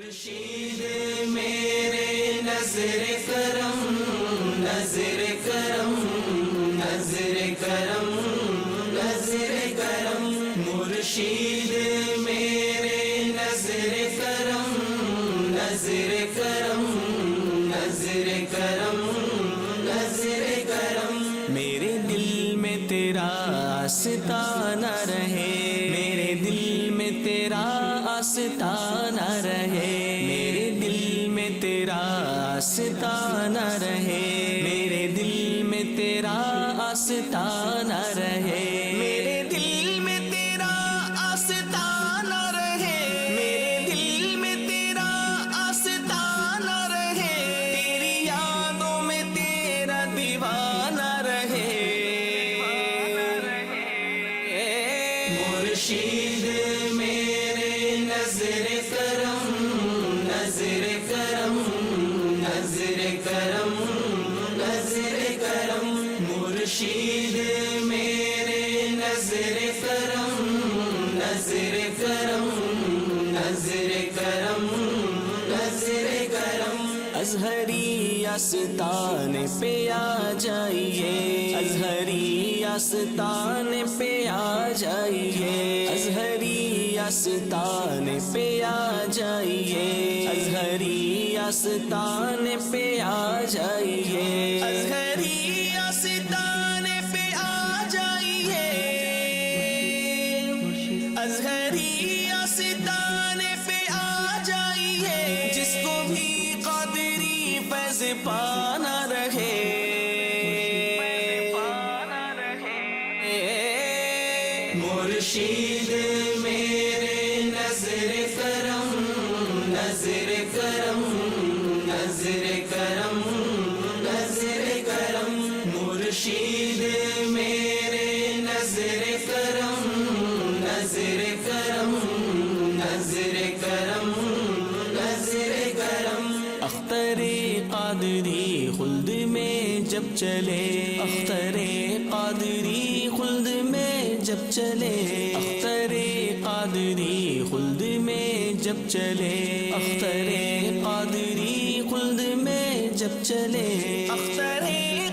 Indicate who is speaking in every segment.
Speaker 1: مرشید میرے نظر کرم، نظر کرم، نظر کرم، نظر کرم، مرشید میرے نظر کرم، نظر کرم، نظر کرم، نظر کرم، میرے دل میں تیرا آستانہ رہے، میرے دل میں تیرا آستانہ رہے، میرے دل میں تیرا آستانہ رہے، میرے دل میں تیرا آستانہ رہے، میرے دل میں تیرا آستانہ رہے، میرے دل میں تیرا آستانہ رہے، تیری یادوں میں تیرا دیوانہ رہے، مرشید میرے نظر کرم، نظر کرم، نظر کرم، نظر کرم، مرشید میرے نظر کرم، نظر کرم، نظر کرم، نظر کرم، ازہری آستان پہ آ جائیے، ازہری آستان پہ آ جائیے، ازہری آستان پہ آ جائیے، ازہری آستان پہ آ جائیے، ازہری آستان پہ آ جائیے، ازہری آستان پہ آ جائیے، جس کو بھی قادری فیض پانا رہے، مرشید میرے نظر کرم، نظر کرم، نظر کرم، نظر کرم، مرشید میرے نظر کرم، نظر کرم، نظر کرم، نظر کرم، اختر قادری خلد میں جب چلے، اختر قادری خلد میں جب چلے، اختر قادری خلد میں جب چلے، اختر قادری خلد میں جب چلے، اختر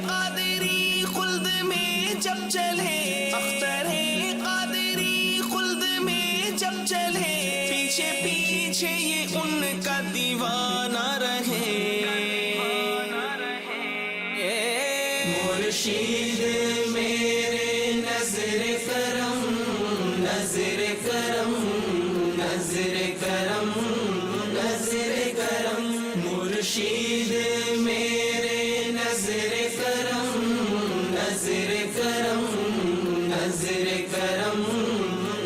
Speaker 1: قادری خلد میں جب چلے، اختر قادری خلد میں جب چلے، پیچھے پیچھے یہ ان کا دیوانہ رہے، مرشید میرے نظر کرم، نظر کرم، نظر کرم، نظر کرم، مرشید میرے نظر کرم، نظر کرم، نظر کرم،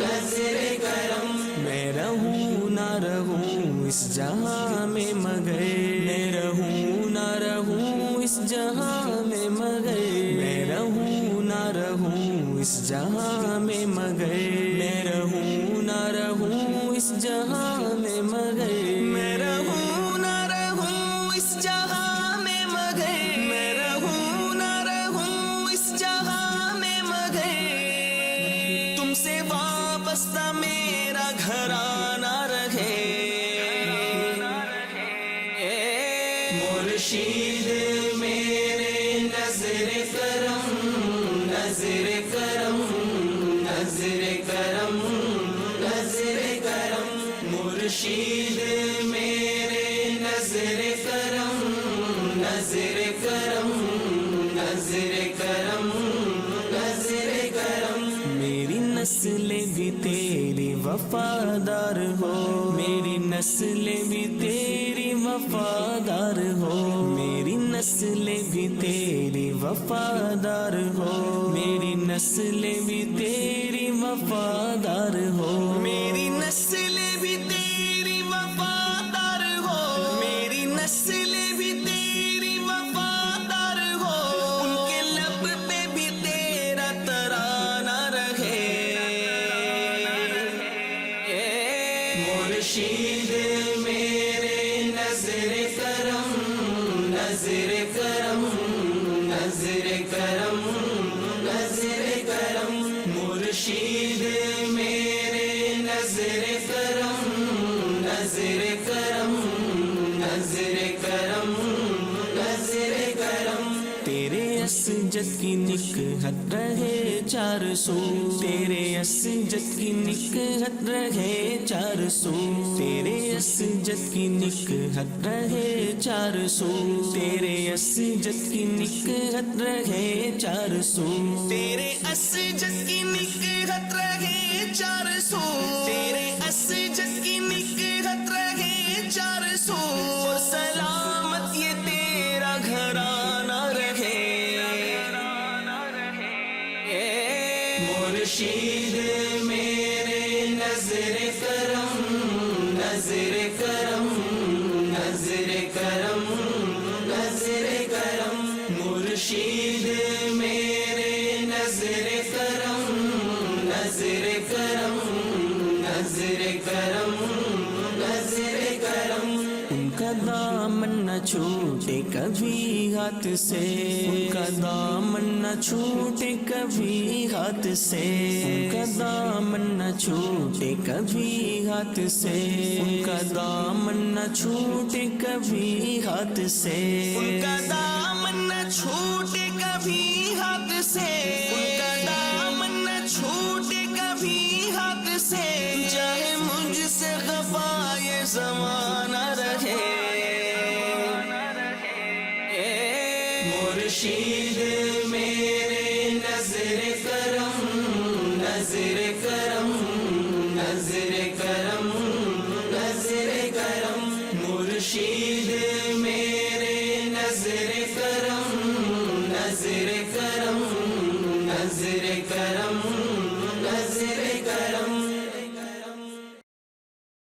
Speaker 1: نظر کرم، میں رہوں نہ رہوں اس جہاں میں مگر، میں رہوں نہ رہوں اس جہاں میں مگر، میں رہوں نہ رہوں اس جہاں میں مگر، میں رہوں نہ رہوں اس جہاں میں مگر، میں رہوں نہ رہوں اس جہاں میں مگر، میں رہوں نہ رہوں اس جہاں میں مگر، تم سے وابستہ میرا گھرانہ رہے، مرشید میرے نظر کرم، نظر کرم، نظر کرم، نظر کرم، مرشید میرے نظر کرم، نظر کرم، نظر کرم، نظر کرم، میری نسل بھی تیری وفادار ہو، میری نسل بھی تیری وفادار ہو، میری نسل بھی تیری وفادار ہو، میری نسل بھی تیری وفادار ہو، میری نسل بھی تیری وفادار ہو، میری نسل بھی تیری وفادار ہو، ان کے لب پہ بھی تیرا ترانہ رہے، مرشید میرے نظر کرم، نظر کرم، نظر کرم، نظر کرم، مرشید میرے نظر
Speaker 2: اسجد کی نکہت رہے 400 تیرے اسجد کی نکہت رہے 400 تیرے اسجد کی نکہت رہے 400 تیرے اسجد کی نکہت رہے 400 تیرے اسجد کی نکہت رہے 400 تیرے اسجد کی نکہت رہے 400 اور سلامت یہ تیرا گھرانہ رہے
Speaker 1: مرشید میرے نظر کرم نظر کرم نظر کرم نظر کرم مرشید میرے نظر کرم نظر کرم نظر کرم نظر کرم
Speaker 2: ان کا دامن نہ چھوٹے کبھی ہاتھ سے ان کا دامن نہ چھوٹے کبھی ہاتھ سے ان کا دامن نہ چھوٹے کبھی ہاتھ سے ان کا دامن نہ چھوٹے کبھی ہاتھ سے ان کا دامن نہ چھوٹے کبھی ہاتھ سے ان کا دامن نہ چھوٹے کبھی ہاتھ سے چاہے مجھ سے خفا یہ زمانہ رہے
Speaker 1: مرشید